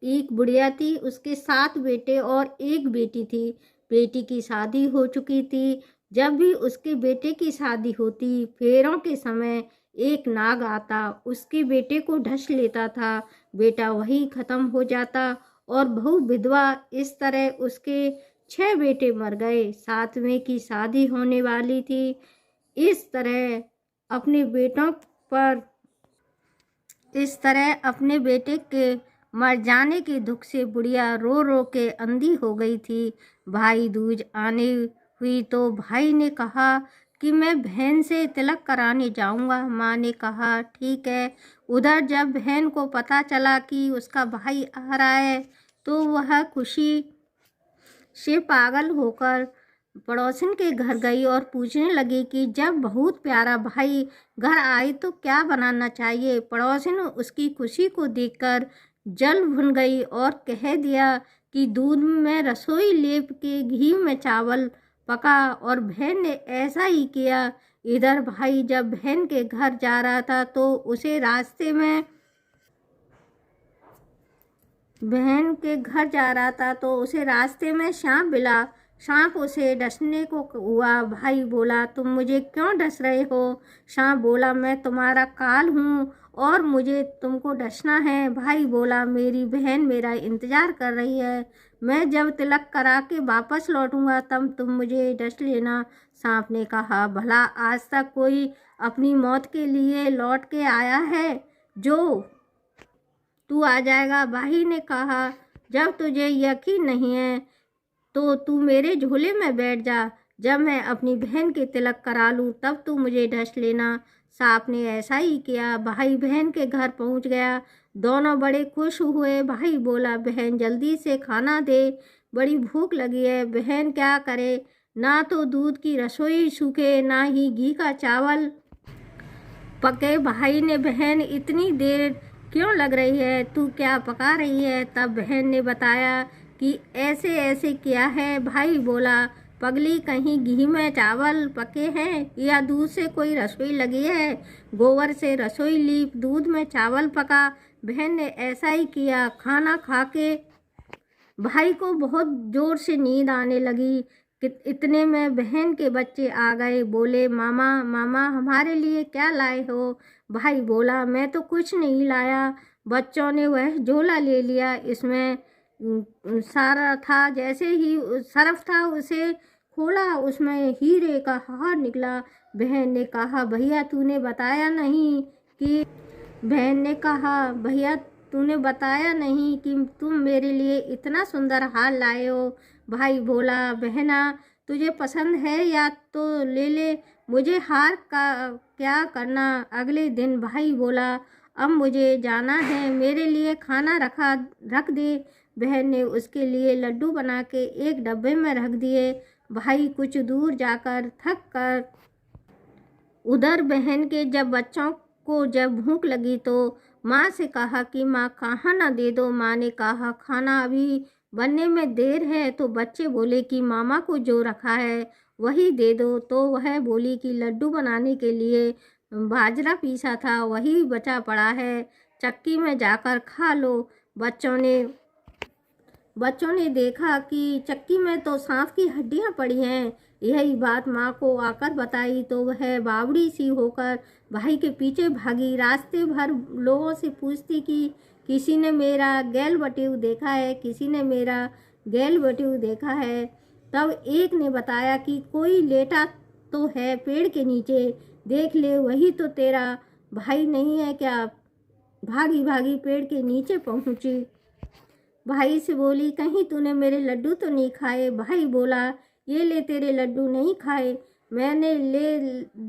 एक बुढ़िया थी, उसके 7 बेटे और 1 बेटी थी। बेटी की शादी हो चुकी थी। जब भी उसके बेटे की शादी होती, फेरों के समय एक नाग आता, उसके बेटे को ढस लेता था। बेटा वही खत्म हो जाता और बहू विधवा। इस तरह उसके 6 बेटे मर गए। 7वें की शादी होने वाली थी। इस तरह अपने बेटों पर इस तरह अपने बेटे के मर जाने के दुख से बुढ़िया रो रो के अंधी हो गई थी। भाई दूज आने हुई तो भाई ने कहा कि मैं बहन से तिलक कराने जाऊंगा। माँ ने कहा ठीक है। उधर जब बहन को पता चला कि उसका भाई आ रहा है तो वह खुशी से पागल होकर पड़ोसिन के घर गई और पूछने लगी कि जब बहुत प्यारा भाई घर आए तो क्या बनाना चाहिए। पड़ोसिन उसकी खुशी को देखकर जल भुन गई और कह दिया कि दूध में रसोई लेप के घी में चावल पका, और बहन ने ऐसा ही किया। इधर भाई जब बहन के घर जा रहा था तो उसे रास्ते में बहन के घर जा रहा था तो उसे रास्ते में सांप मिला। सांप उसे डसने को हुआ। भाई बोला तुम मुझे क्यों डस रहे हो। सांप बोला मैं तुम्हारा काल हूँ और मुझे तुमको डसना है। भाई बोला मेरी बहन मेरा इंतजार कर रही है, मैं जब तिलक करा के वापस लौटूंगा तब तुम मुझे डस लेना। सांप ने कहा भला आज तक कोई अपनी मौत के लिए लौट के आया है जो तू आ जाएगा। भाई ने कहा जब तुझे यकीन नहीं है तो तू मेरे झोले में बैठ जा। जब मैं अपनी बहन के तिलक करा लूँ तब तू मुझे ढस लेना। सांप ने ऐसा ही किया। भाई बहन के घर पहुंच गया। दोनों बड़े खुश हुए। भाई बोला बहन जल्दी से खाना दे, बड़ी भूख लगी है। बहन क्या करे, ना तो दूध की रसोई सूखे ना ही घी का चावल पके। भाई ने बहन इतनी देर क्यों लग रही है, तू क्या पका रही है। तब बहन ने बताया कि ऐसे ऐसे किया है। भाई बोला पगली कहीं घी में चावल पके हैं या दूध से कोई रसोई लगी है। गोबर से रसोई लीप, दूध में चावल पका। बहन ने ऐसा ही किया। खाना खा के भाई को बहुत जोर से नींद आने लगी कि इतने में बहन के बच्चे आ गए। बोले मामा मामा हमारे लिए क्या लाए हो। भाई बोला मैं तो कुछ नहीं लाया। बच्चों ने वह झोला ले लिया, इसमें सारा था। जैसे ही सरफ था उसे खोला, उसमें हीरे का हार निकला। बहन ने कहा भैया तूने बताया नहीं कि बहन ने कहा भैया तूने बताया नहीं कि तुम मेरे लिए इतना सुंदर हार लाए हो। भाई बोला बहना तुझे पसंद है या तो ले ले, मुझे हार का क्या करना। अगले दिन भाई बोला अब मुझे जाना है, मेरे लिए खाना रख दे। बहन ने उसके लिए लड्डू बना के एक डब्बे में रख दिए। भाई कुछ दूर जाकर थक कर उधर बहन के जब बच्चों को जब भूख लगी तो माँ से कहा कि माँ खाना दे दो। माँ ने कहा खाना अभी बनने में देर है। तो बच्चे बोले कि मामा को जो रखा है वही दे दो। तो वह बोली कि लड्डू बनाने के लिए बाजरा पीसा था वही बचा पड़ा है, चक्की में जाकर खा लो। बच्चों ने देखा कि चक्की में तो सांप की हड्डियां पड़ी हैं। यही बात माँ को आकर बताई तो वह बावड़ी सी होकर भाई के पीछे भागी। रास्ते भर लोगों से पूछती कि किसी ने मेरा गैल बटेव देखा है, किसी ने मेरा गैल बटेव देखा है। तब एक ने बताया कि कोई लेटा तो है पेड़ के नीचे, देख ले वही तो तेरा भाई नहीं है क्या। भागी भागी पेड़ के नीचे पहुंची। भाई से बोली कहीं तूने मेरे लड्डू तो नहीं खाए। भाई बोला ये ले तेरे लड्डू नहीं खाए, मैंने ले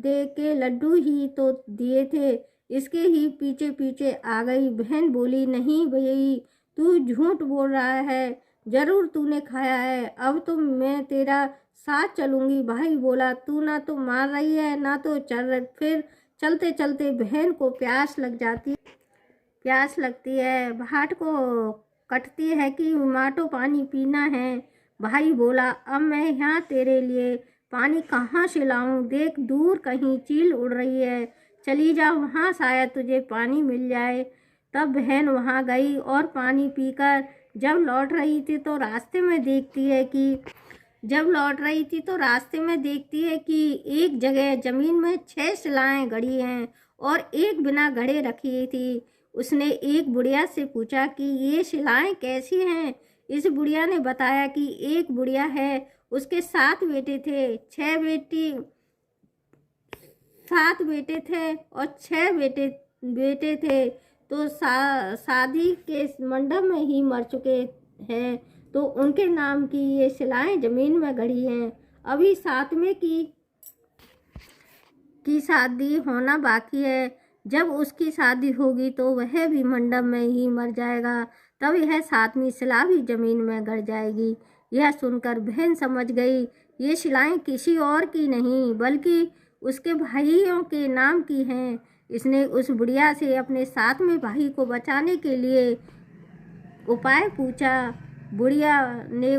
दे के लड्डू ही तो दिए थे, इसके ही पीछे पीछे आ गई। बहन बोली नहीं भाई तू झूठ बोल रहा है, जरूर तूने खाया है, अब तो मैं तेरा साथ चलूंगी। भाई बोला तू ना तो मार रही है ना तो चल। फिर चलते चलते बहन को प्यास लगती है, भाट को कटती है कि माटो पानी पीना है। भाई बोला अब मैं यहाँ तेरे लिए पानी कहाँ से लाऊं, देख दूर कहीं चील उड़ रही है, चली जा वहाँ शायद तुझे पानी मिल जाए। तब बहन वहाँ गई और पानी पीकर जब लौट रही थी तो रास्ते में देखती है कि एक जगह जमीन में 6 शिलाएं गड़ी हैं और एक बिना गड़े रखी थी। उसने एक बुढ़िया से पूछा कि ये शिलाएं कैसी हैं। इस बुढ़िया ने बताया कि एक बुढ़िया है, उसके 7 बेटे थे, 7 बेटे थे और 6 बेटे थे तो शादी के मंडप में ही मर चुके हैं, तो उनके नाम की ये शिलाएं जमीन में गड़ी हैं। अभी 7वें की शादी होना बाकी है। जब उसकी शादी होगी तो वह भी मंडप में ही मर जाएगा, तब यह 7वीं शिला भी जमीन में गड़ जाएगी। यह सुनकर बहन समझ गई ये शिलाएं किसी और की नहीं बल्कि उसके भाइयों के नाम की हैं। इसने उस बुढ़िया से अपने 7वें भाई को बचाने के लिए उपाय पूछा। बुढ़िया ने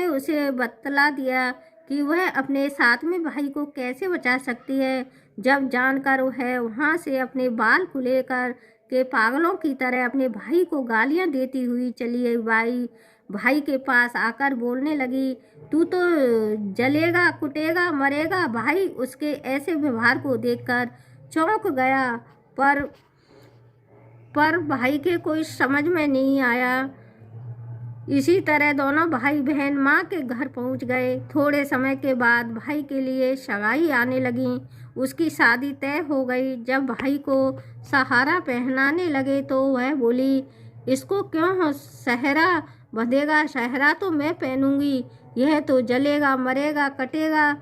उसे बतला दिया कि वह अपने 7वें भाई को कैसे बचा सकती है। जब जानकर वह वहाँ से अपने बाल खुले कर के पागलों की तरह अपने भाई को गालियाँ देती हुई चली आई। भाई के पास आकर बोलने लगी, तू तो जलेगा, कुटेगा, मरेगा। भाई उसके ऐसे व्यवहार को देखकर चौंक गया, पर भाई के कोई समझ में नहीं आया। इसी तरह दोनों भाई बहन माँ के घर पहुँच गए। थोड़े समय के बाद भाई के लिए सगाई आने लगी। उसकी शादी तय हो गई। जब भाई को सहारा पहनाने लगे तो वह बोली, इसको क्यों सहरा बंधेगा? सहरा तो मैं पहनूंगी, यह तो जलेगा, मरेगा, कटेगा।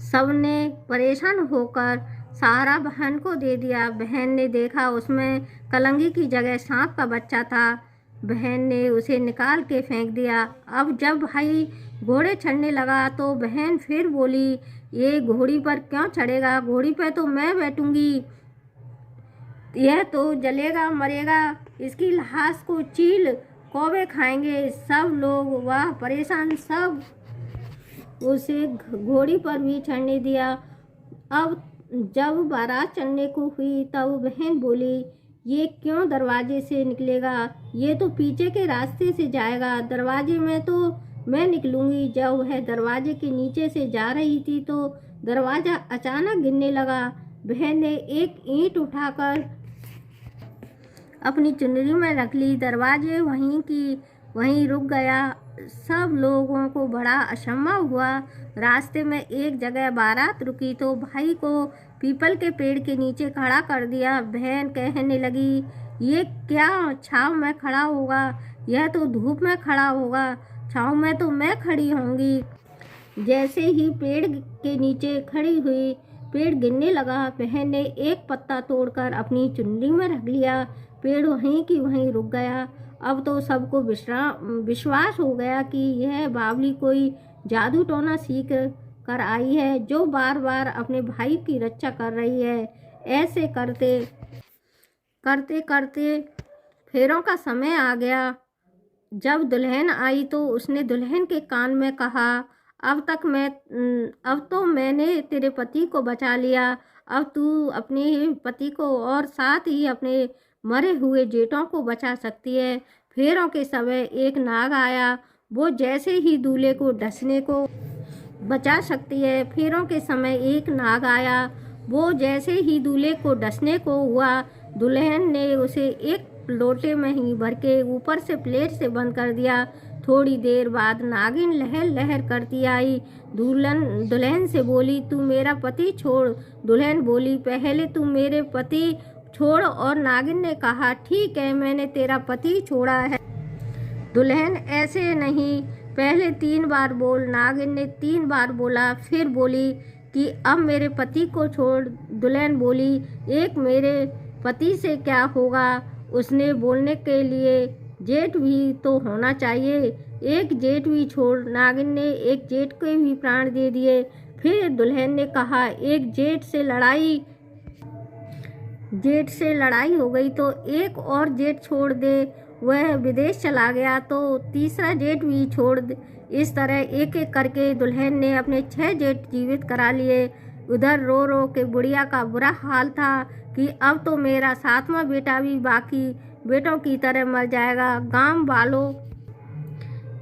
सबने परेशान होकर सहारा बहन को दे दिया। बहन ने देखा उसमें कलंगी की जगह सांप का बच्चा था। बहन ने उसे निकाल के फेंक दिया। अब जब भाई घोड़े चढ़ने लगा तो बहन फिर बोली, ये घोड़ी पर क्यों चढ़ेगा? घोड़ी पर तो मैं बैठूंगी, यह तो जलेगा, मरेगा, इसकी लाश को चील कौवे खाएंगे। सब लोग वह परेशान, सब उसे घोड़ी पर भी चढ़ने दिया। अब जब बारात चढ़ने को हुई तब बहन बोली, ये क्यों दरवाजे से निकलेगा? ये तो पीछे के रास्ते से जाएगा, दरवाजे में तो मैं निकलूंगी। जब वह दरवाजे के नीचे से जा रही थी तो दरवाज़ा अचानक गिरने लगा। बहन ने एक ईंट उठाकर अपनी चुनरी में रख ली। दरवाजे वहीं रुक गया। सब लोगों को बड़ा अचंभा हुआ। रास्ते में एक जगह बारात रुकी तो भाई को पीपल के पेड़ के नीचे खड़ा कर दिया। बहन कहने लगी, ये क्या छाँव में खड़ा होगा? यह तो धूप में खड़ा होगा, छाँव में तो मैं खड़ी होंगी। जैसे ही पेड़ के नीचे खड़ी हुई, पेड़ गिरने लगा। बहन ने एक पत्ता तोड़कर अपनी चुनरी में रख लिया। पेड़ वहीं की वहीं रुक गया। अब तो सबको विश्वास हो गया कि यह बावली कोई जादू टोना सीख कर आई है, जो बार बार अपने भाई की रक्षा कर रही है। ऐसे करते करते फेरों का समय आ गया। जब दुल्हन आई तो उसने दुल्हन के कान में कहा, अब तो मैंने तेरे पति को बचा लिया। अब तू अपने पति को और साथ ही अपने मरे हुए जेठों को बचा सकती है। फेरों के समय एक नाग आया। वो जैसे ही दूल्हे को डसने को बचा सकती है। फेरों के समय एक नाग आया। वो जैसे ही दूल्हे को डसने को हुआ, दुल्हन ने उसे एक लोटे में ही भर के ऊपर से प्लेट से बंद कर दिया। थोड़ी देर बाद नागिन लहर लहर करती आई। दुल्हन से बोली, तू मेरा पति छोड़। दुल्हन बोली, पहले तू मेरे पति छोड़। और नागिन ने कहा, ठीक है, मैंने तेरा पति छोड़ा है। दुल्हन, ऐसे नहीं, पहले 3 बार बोल। नागिन ने 3 बार बोला। फिर बोली कि अब मेरे पति को छोड़। दुल्हन बोली, एक मेरे पति से क्या होगा? उसने बोलने के लिए जेठ भी तो होना चाहिए। एक जेठ भी छोड़। नागिन ने एक जेठ को भी प्राण दे दिए। फिर दुल्हन ने कहा, एक जेठ से लड़ाई हो गई तो एक और जेठ छोड़ दे। वह विदेश चला गया तो तीसरा जेठ भी छोड़ दे। इस तरह एक एक करके दुल्हन ने अपने 6 जेठ जीवित करा लिए। उधर रो रो के बुढ़िया का बुरा हाल था कि अब तो मेरा 7वां बेटा भी बाकी बेटों की तरह मर जाएगा। गांव वालों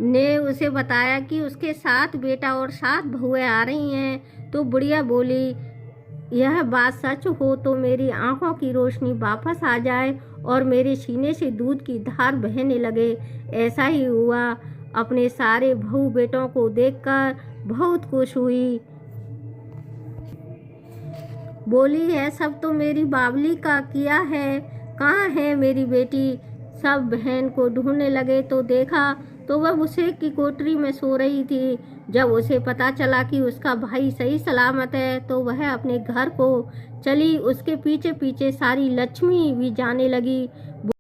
ने उसे बताया कि उसके 7 बेटा और 7 बहुएं आ रही हैं। तो बुढ़िया बोली, यह बात सच हो तो मेरी आंखों की रोशनी वापस आ जाए और मेरे सीने से दूध की धार बहने लगे। ऐसा ही हुआ। अपने सारे बहू बेटों को देखकर बहुत खुश हुई। बोली, है सब तो मेरी बावली का किया है, कहाँ है मेरी बेटी। सब बहन को ढूंढने लगे तो देखा तो वह उसे की कोठरी में सो रही थी। जब उसे पता चला कि उसका भाई सही सलामत है तो वह अपने घर को चली। उसके पीछे पीछे सारी लक्ष्मी भी जाने लगी।